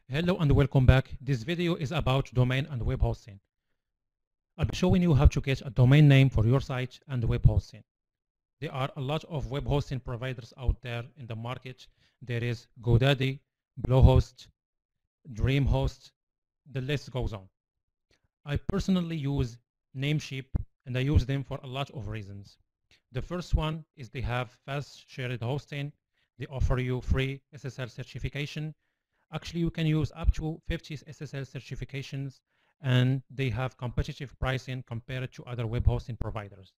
Hello and welcome back. This video is about domain and web hosting. I'll be showing you how to get a domain name for your site and web hosting. There are a lot of web hosting providers out there in the market. There is GoDaddy, Bluehost, DreamHost, the list goes on. I personally use Namecheap and I use them for a lot of reasons. The first one is they have fast shared hosting. They offer you free SSL certification. Actually, you can use up to 50 SSL certifications, and they have competitive pricing compared to other web hosting providers.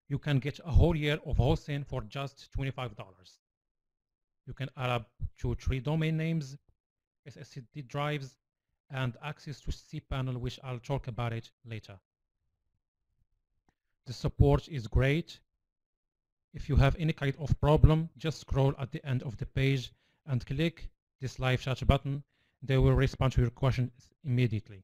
You can get a whole year of hosting for just $25. You can add up to 3 domain names, SSD drives, and access to cPanel, which I'll talk about it later. The support is great. If you have any kind of problem, just scroll at the end of the page and click this live chat button. They will respond to your questions immediately.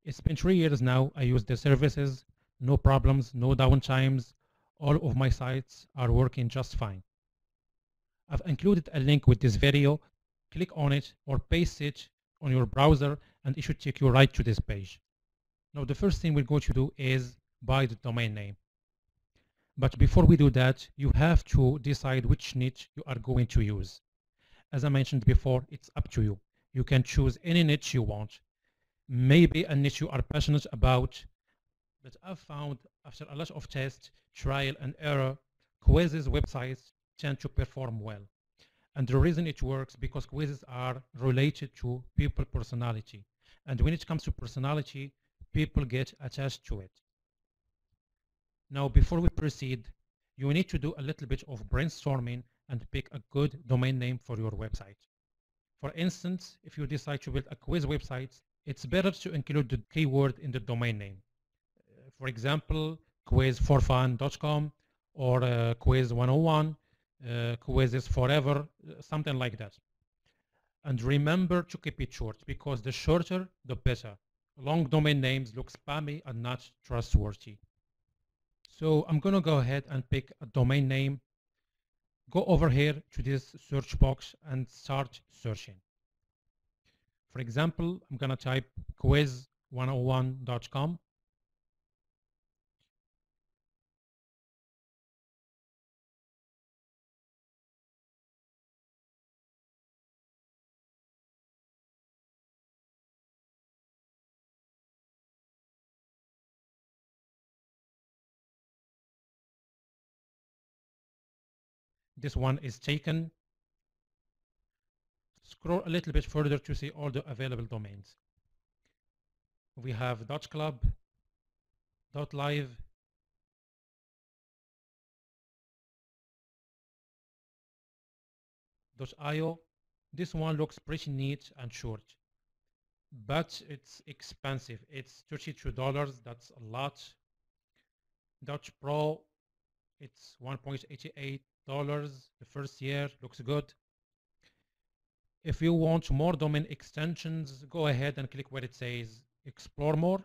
It's been 3 years now. I use the services, no problems, no downtimes. All of my sites are working just fine. I've included a link with this video. Click on it or paste it on your browser and it should take you right to this page. Now the first thing we're going to do is buy the domain name. But before we do that, you have to decide which niche you are going to use. As I mentioned before, it's up to you. You can choose any niche you want. Maybe a niche you are passionate about, but I've found after a lot of tests, trial and error, quizzes websites tend to perform well. And the reason it works because quizzes are related to people personality. And when it comes to personality, people get attached to it. Now, before we proceed, you need to do a little bit of brainstorming and pick a good domain name for your website. For instance, if you decide to build a quiz website, it's better to include the keyword in the domain name. For example, quiz4fun.com or quiz101, quizzes forever, something like that. And remember to keep it short because the shorter, the better. Long domain names look spammy and not trustworthy. So I'm going to go ahead and pick a domain name. Go over here to this search box and start searching. For example, I'm going to type quiz101.com. This one is taken. Scroll a little bit further to see all the available domains. We have .club, .live, .io. This one looks pretty neat and short, but it's expensive. It's $32. That's a lot. .pro, it's $1.88. The first year looks good. If you want more domain extensions, go ahead and click where it says explore more.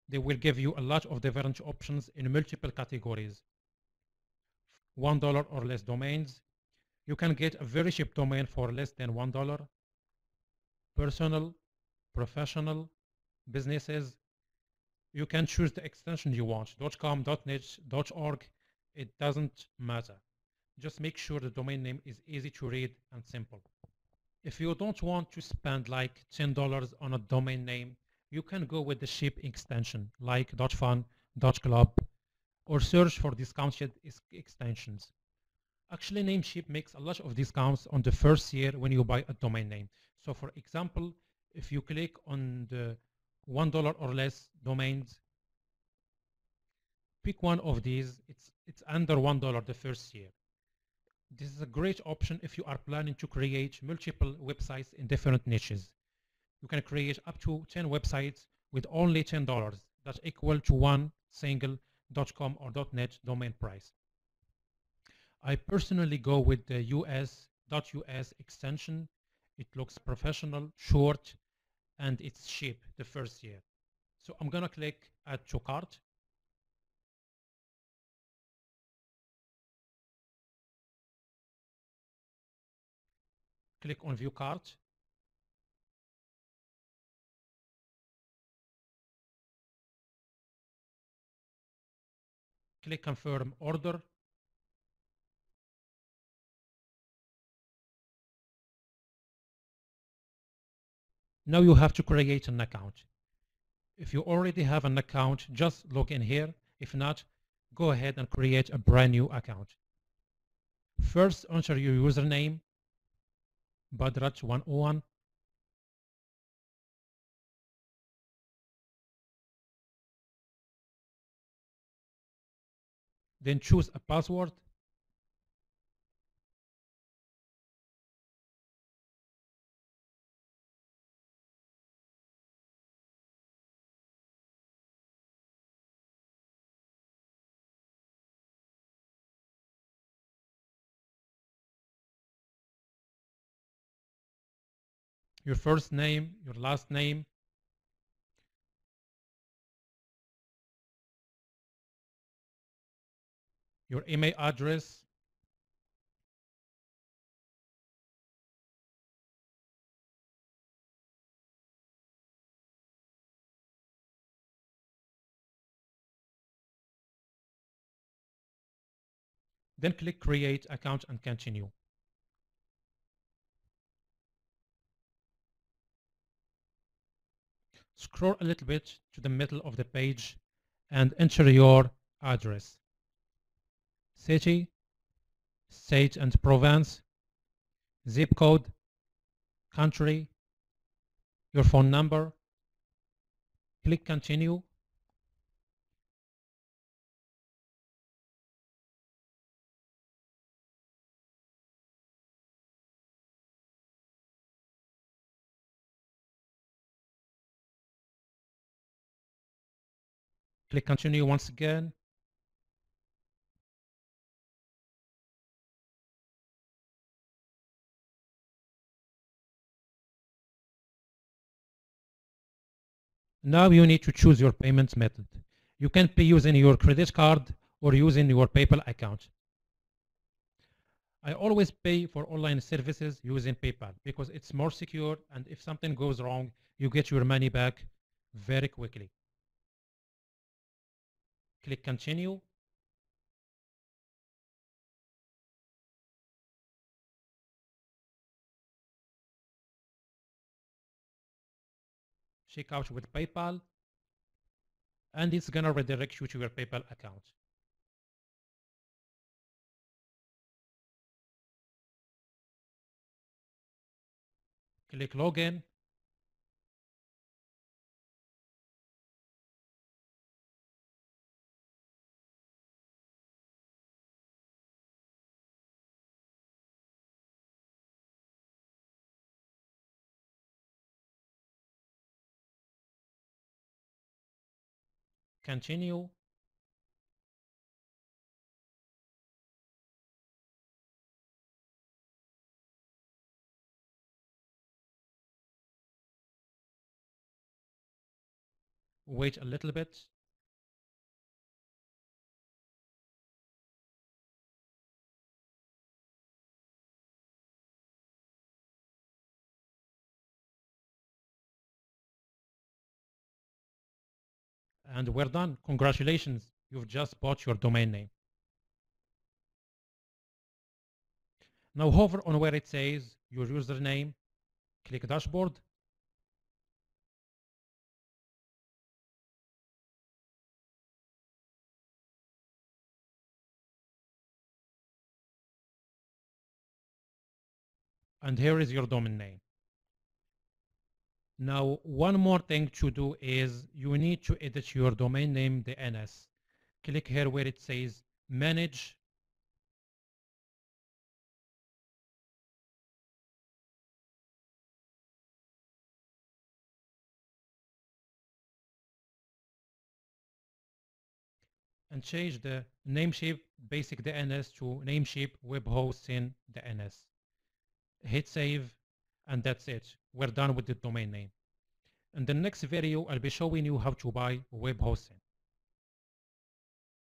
They will give you a lot of different options in multiple categories. $1 or less domains. You can get a very cheap domain for less than $1. Personal, professional, businesses. You can choose the extension you want, .com, .net, .org. It doesn't matter. Just make sure the domain name is easy to read and simple. If you don't want to spend like $10 on a domain name, you can go with the cheap extension like .fun, .club, or search for discounted extensions. Actually, Namecheap makes a lot of discounts on the first year when you buy a domain name. So for example, if you click on the $1 or less domains, pick one of these. It's under $1 the first year. This is a great option if you are planning to create multiple websites in different niches. You can create up to 10 websites with only $10. That's equal to one single .com or .net domain price. I personally go with the .us extension. It looks professional, short, and it's cheap the first year. So I'm going to click add to cart. Click on View Cart. Click Confirm Order. Now you have to create an account. If you already have an account, just log in here. If not, go ahead and create a brand new account. First, enter your username, Badrat101. Then choose a password. Your first name, your last name, your email address, then click Create Account and continue. Scroll a little bit to the middle of the page and enter your address. City, state and province, zip code, country, your phone number. Click Continue. Click Continue once again. Now you need to choose your payment method. You can pay using your credit card or using your PayPal account. I always pay for online services using PayPal because it's more secure, and if something goes wrong, you get your money back very quickly. Click Continue. Check out with PayPal, and it's gonna redirect you to your PayPal account. Click Login. Continue. Wait a little bit. And we're done. Congratulations. You've just bought your domain name. Now hover on where it says your username. Click Dashboard. And here is your domain name. Now, one more thing to do is you need to edit your domain name DNS. Click here where it says Manage. And change the Namecheap Basic DNS to Namecheap Web Hosting DNS. Hit save, and that's it. We're done with the domain name. In the next video, I'll be showing you how to buy web hosting.